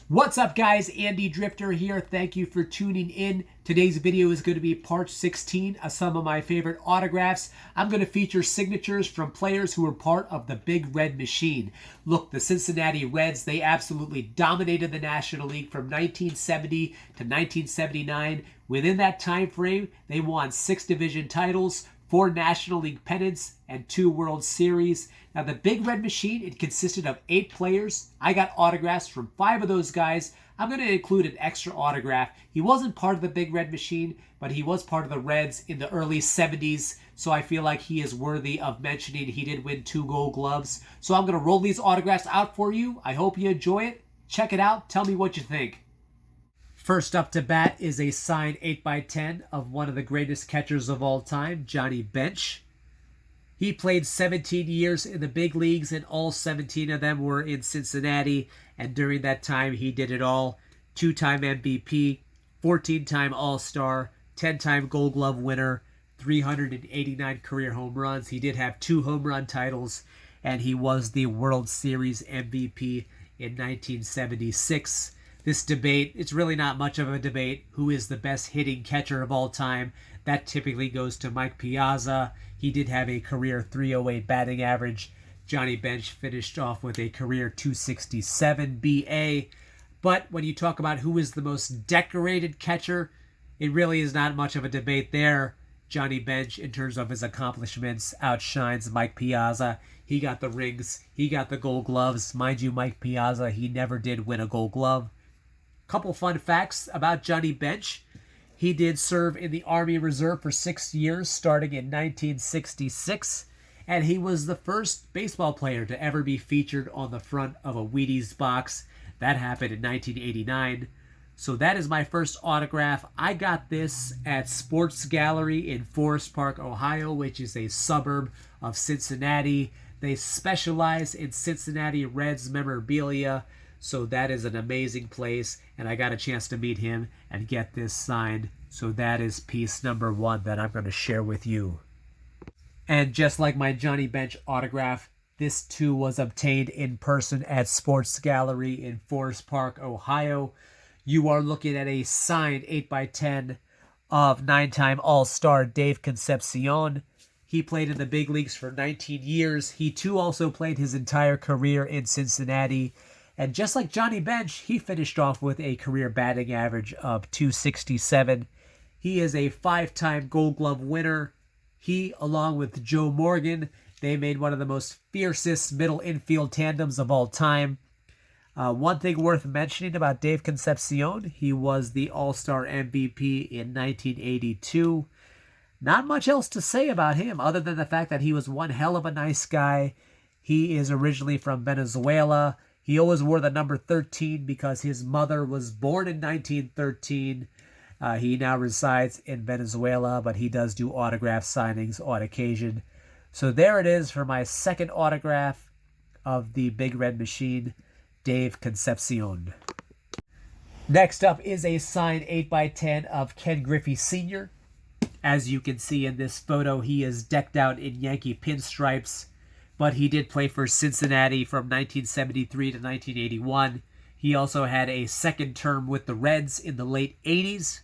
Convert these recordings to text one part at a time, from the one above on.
What's up, guys? Andy Drifter here. Thank you for tuning in. Today's video is going to be part 16 of some of my favorite autographs. I'm going to feature signatures from players who were part of the Big Red Machine. Look, the Cincinnati Reds, they absolutely dominated the National League from 1970 to 1979. Within that time frame, they won 6 division titles, 4 National League pennants, and 2 World Series. Now, the Big Red Machine, it consisted of 8 players. I got autographs from 5 of those guys. I'm going to include an extra autograph. He wasn't part of the Big Red Machine, but he was part of the Reds in the early 70s, so I feel like he is worthy of mentioning. He did win 2 Gold Gloves. So I'm going to roll these autographs out for you. I hope you enjoy it. Check it out. Tell me what you think. First up to bat is a signed 8x10 of one of the greatest catchers of all time, Johnny Bench. He played 17 years in the big leagues, and all 17 of them were in Cincinnati. And during that time, he did it all. 2-time MVP, 14-time All-Star, 10-time Gold Glove winner, 389 career home runs. He did have 2 home run titles, and he was the World Series MVP in 1976. This debate, it's really not much of a debate. Who is the best hitting catcher of all time? That typically goes to Mike Piazza. He did have a career .308 batting average. Johnny Bench finished off with a career .267 BA. But when you talk about who is the most decorated catcher, it really is not much of a debate there. Johnny Bench, in terms of his accomplishments, outshines Mike Piazza. He got the rings. He got the Gold Gloves. Mind you, Mike Piazza, he never did win a Gold Glove. Couple fun facts about Johnny Bench. He did serve in the Army Reserve for 6 years, starting in 1966, and he was the first baseball player to ever be featured on the front of a Wheaties box. That happened in 1989. So that is my first autograph. I got this at Sports Gallery in Forest Park, Ohio, which is a suburb of Cincinnati. They specialize in Cincinnati Reds memorabilia. So that is an amazing place, and I got a chance to meet him and get this signed. So that is piece number 1 that I'm going to share with you. And just like my Johnny Bench autograph, this too was obtained in person at Sports Gallery in Forest Park, Ohio. You are looking at a signed 8x10 of 9-time All-Star Dave Concepcion. He played in the big leagues for 19 years. He too also played his entire career in Cincinnati. And just like Johnny Bench, he finished off with a career batting average of .267. He is a 5-time Gold Glove winner. He, along with Joe Morgan, they made one of the most fiercest middle infield tandems of all time. One thing worth mentioning about Dave Concepcion, he was the All-Star MVP in 1982. Not much else to say about him other than the fact that he was one hell of a nice guy. He is originally from Venezuela. He always wore the number 13 because his mother was born in 1913. He now resides in Venezuela, but he does do autograph signings on occasion. So there it is for my second autograph of the Big Red Machine, Dave Concepcion. Next up is a signed 8x10 of Ken Griffey Sr. As you can see in this photo, he is decked out in Yankee pinstripes, but he did play for Cincinnati from 1973 to 1981. He also had a second term with the Reds in the late 80s.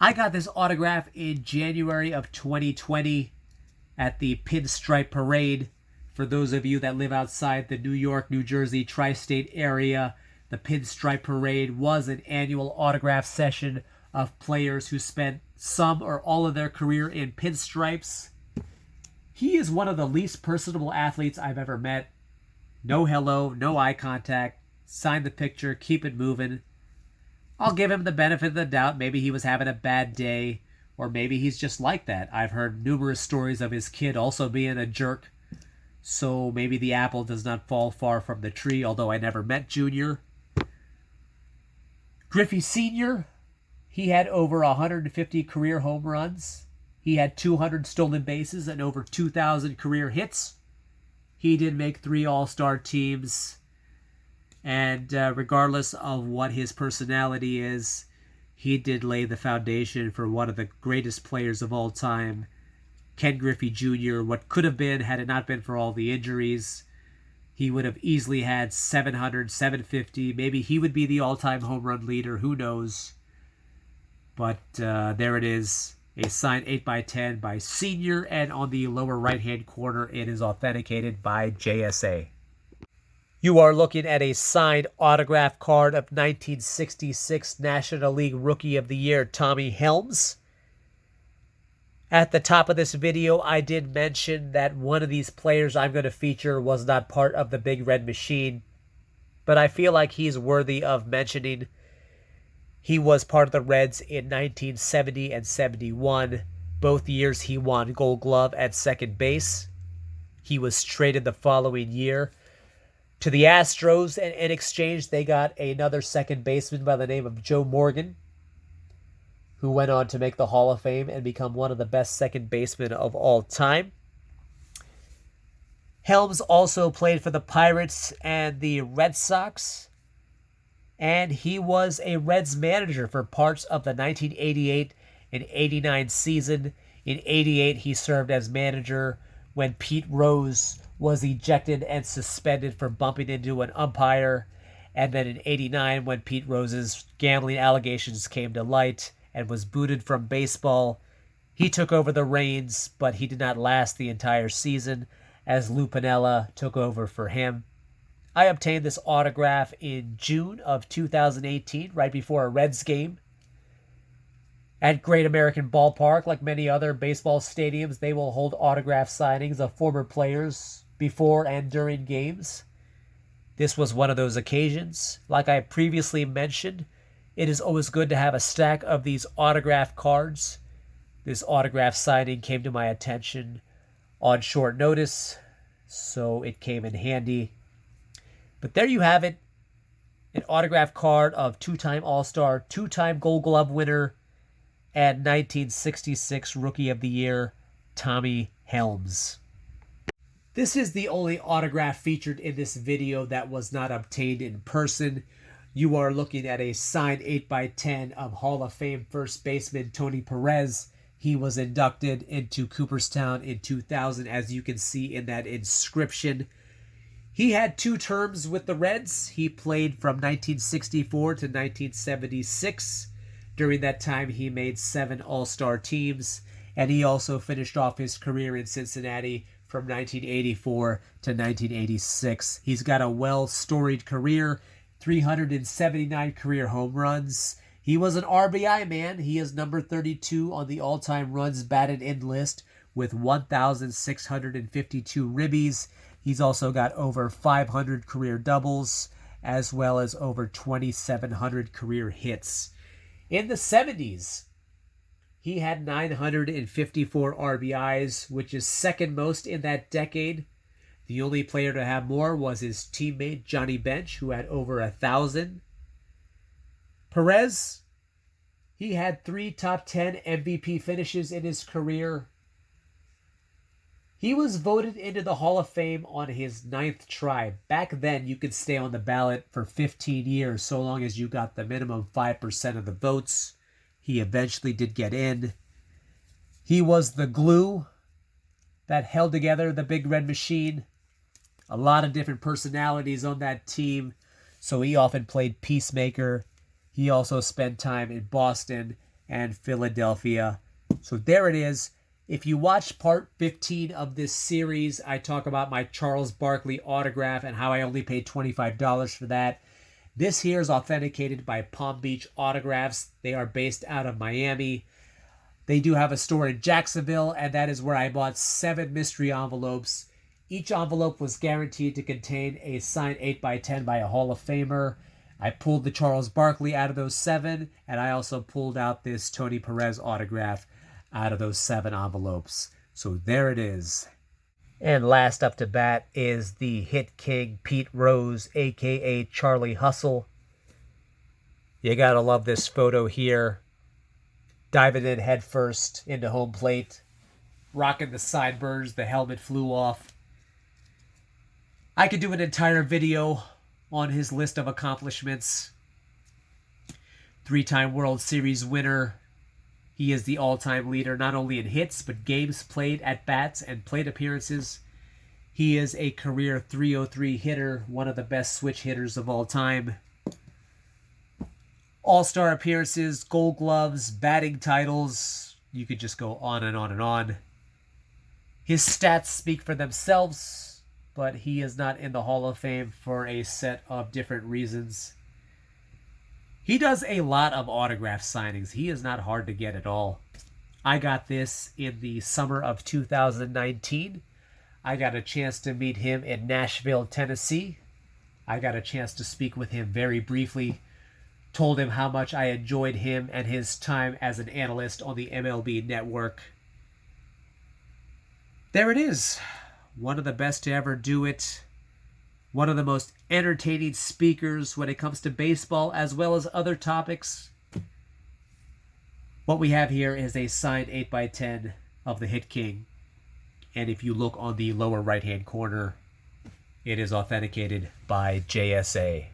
I got this autograph in January of 2020 at the Pinstripe Parade. For those of you that live outside the New York, New Jersey tri-state area, the Pinstripe Parade was an annual autograph session of players who spent some or all of their career in pinstripes. He is one of the least personable athletes I've ever met. No hello, no eye contact. Sign the picture, keep it moving. I'll give him the benefit of the doubt. Maybe he was having a bad day, or maybe he's just like that. I've heard numerous stories of his kid also being a jerk. So maybe the apple does not fall far from the tree, although I never met Junior. Griffey Sr., he had over 150 career home runs. He had 200 stolen bases and over 2,000 career hits. He did make 3 All-Star teams. And regardless of what his personality is, he did lay the foundation for one of the greatest players of all time, Ken Griffey Jr., what could have been had it not been for all the injuries. he would have easily had 700, 750. Maybe he would be the all-time home run leader. Who knows? But there it is. A signed 8x10 by Senior. And on the lower right-hand corner, it is authenticated by JSA. You are looking at a signed autograph card of 1966 National League Rookie of the Year, Tommy Helms. At the top of this video, I did mention that one of these players I'm going to feature was not part of the Big Red Machine, but I feel like he's worthy of mentioning. He was part of the Reds in 1970 and 71. Both years he won Gold Glove at second base. He was traded the following year to the Astros, and in exchange they got another second baseman by the name of Joe Morgan, who went on to make the Hall of Fame and become one of the best second basemen of all time. Helms also played for the Pirates and the Red Sox, and he was a Reds manager for parts of the 1988 and 89 season. In 88, he served as manager when Pete Rose was ejected and suspended for bumping into an umpire, and then in 89, when Pete Rose's gambling allegations came to light and was booted from baseball, he took over the reins, but he did not last the entire season as Lou Piniella took over for him. I obtained this autograph in June of 2018, right before a Reds game. At Great American Ballpark, like many other baseball stadiums, they will hold autograph signings of former players before and during games. This was one of those occasions. Like I previously mentioned, it is always good to have a stack of these autograph cards. This autograph signing came to my attention on short notice, so it came in handy. But there you have it, an autograph card of two-time All-Star, two-time Gold Glove winner, and 1966 Rookie of the Year, Tommy Helms. This is the only autograph featured in this video that was not obtained in person. You are looking at a signed 8x10 of Hall of Fame first baseman Tony Perez. He was inducted into Cooperstown in 2000, as you can see in that inscription. He had 2 terms with the Reds. He played from 1964 to 1976. During that time, he made 7 All-Star teams, and he also finished off his career in Cincinnati from 1984 to 1986. He's got a well-storied career, 379 career home runs. He was an RBI man. He is number 32 on the all-time runs batted in list with 1,652 ribbies. He's also got over 500 career doubles, as well as over 2,700 career hits. In the 70s, he had 954 RBIs, which is second most in that decade. The only player to have more was his teammate Johnny Bench, who had over 1,000. Perez, he had 3 top 10 MVP finishes in his career. He was voted into the Hall of Fame on his 9th try. Back then, you could stay on the ballot for 15 years, so long as you got the minimum 5% of the votes. He eventually did get in. He was the glue that held together the Big Red Machine. A lot of different personalities on that team, so he often played peacemaker. He also spent time in Boston and Philadelphia. So there it is. If you watch part 15 of this series, I talk about my Charles Barkley autograph and how I only paid $25 for that. This here is authenticated by Palm Beach Autographs. They are based out of Miami. They do have a store in Jacksonville, and that is where I bought 7 mystery envelopes. Each envelope was guaranteed to contain a signed 8x10 by a Hall of Famer. I pulled the Charles Barkley out of those 7, and I also pulled out this Tony Perez autograph out of those 7 envelopes. So there it is. And last up to bat is the hit king Pete Rose, a.k.a. Charlie Hustle. You gotta love this photo here. Diving in head first into home plate. Rocking the sideburns, the helmet flew off. I could do an entire video on his list of accomplishments. 3-time World Series winner. He is the all-time leader, not only in hits, but games played, at-bats, and plate appearances. He is a career .303 hitter, one of the best switch hitters of all time. All-star appearances, gold gloves, batting titles. You could just go on and on and on. His stats speak for themselves, but he is not in the Hall of Fame for a set of different reasons. He does a lot of autograph signings. He is not hard to get at all. I got this in the summer of 2019. I got a chance to meet him in Nashville, Tennessee. I got a chance to speak with him very briefly. Told him how much I enjoyed him and his time as an analyst on the MLB Network. There it is. One of the best to ever do it. One of the most entertaining speakers when it comes to baseball as well as other topics. What we have here is a signed 8x10 of the Hit King. And if you look on the lower right-hand corner, it is authenticated by JSA.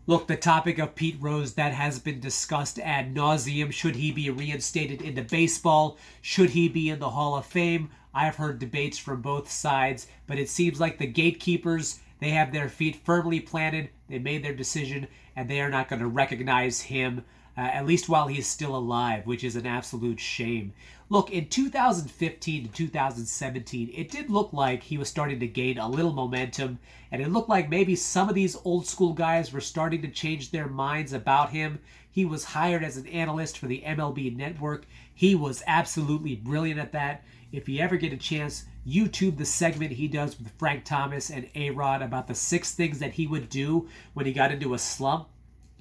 Look, the topic of Pete Rose, that has been discussed ad nauseum. Should he be reinstated into baseball? Should he be in the Hall of Fame? I have heard debates from both sides, but it seems like the gatekeepers, they have their feet firmly planted. They made their decision, and they are not going to recognize him, at least while he's still alive, which is an absolute shame. Look, in 2015 to 2017, it did look like he was starting to gain a little momentum, and it looked like maybe some of these old school guys were starting to change their minds about him. He was hired as an analyst for the MLB Network. He was absolutely brilliant at that. If you ever get a chance, YouTube the segment he does with Frank Thomas and A-Rod about the 6 things that he would do when he got into a slump.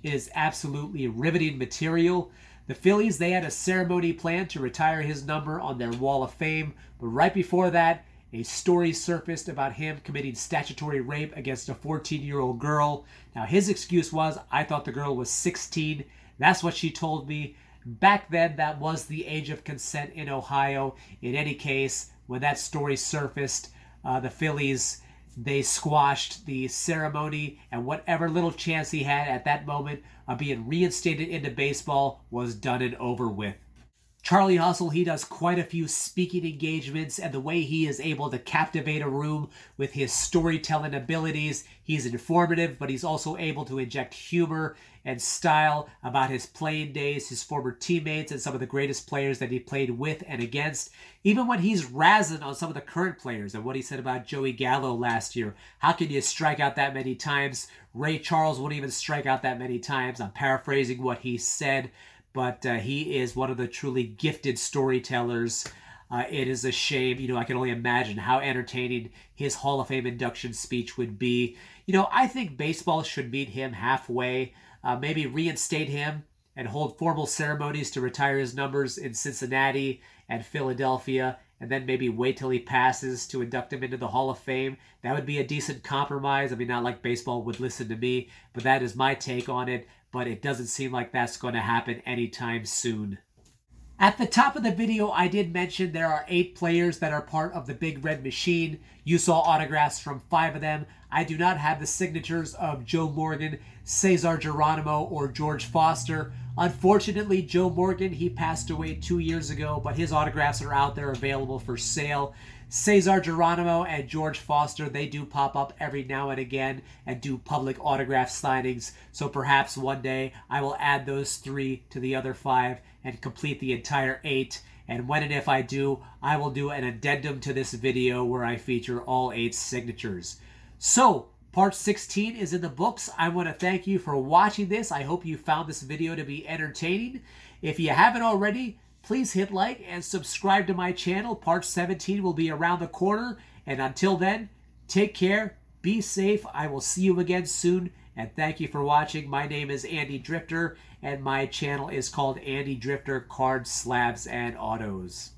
It is absolutely riveting material. The Phillies, they had a ceremony planned to retire his number on their Wall of Fame, but right before that, a story surfaced about him committing statutory rape against a 14-year-old girl. Now, his excuse was, I thought the girl was 16. That's what she told me. Back then, that was the age of consent in Ohio. In any case, when that story surfaced, the Phillies, they squashed the ceremony, and whatever little chance he had at that moment of being reinstated into baseball was done and over with. Charlie Hustle, he does quite a few speaking engagements, and the way he is able to captivate a room with his storytelling abilities, he's informative, but he's also able to inject humor and style about his playing days, his former teammates, and some of the greatest players that he played with and against. Even when he's razzing on some of the current players and what he said about Joey Gallo last year. How can you strike out that many times? Ray Charles wouldn't even strike out that many times. I'm paraphrasing what he said. But he is one of the truly gifted storytellers. It is a shame. I can only imagine how entertaining his Hall of Fame induction speech would be. I think baseball should meet him halfway. Maybe reinstate him and hold formal ceremonies to retire his numbers in Cincinnati and Philadelphia, and then maybe wait till he passes to induct him into the Hall of Fame. That would be a decent compromise. I mean, not like baseball would listen to me, but that is my take on it. But it doesn't seem like that's going to happen anytime soon. At the top of the video, I did mention there are 8 players that are part of the Big Red Machine. You saw autographs from 5 of them. I do not have the signatures of Joe Morgan, Cesar Geronimo, or George Foster. Unfortunately, Joe Morgan, he passed away 2 years ago, but his autographs are out there available for sale. Cesar Geronimo and George Foster, they do pop up every now and again and do public autograph signings. So perhaps one day I will add those 3 to the other 5 and complete the entire 8. And when and if I do, I will do an addendum to this video where I feature all 8 signatures. So, part 16 is in the books. I want to thank you for watching this. I hope you found this video to be entertaining. If you haven't already, please hit like and subscribe to my channel. Part 17 will be around the corner. And until then, take care, be safe. I will see you again soon. And thank you for watching. My name is Andy Drifter, and my channel is called Andy Drifter Cards, Slabs, and Autos.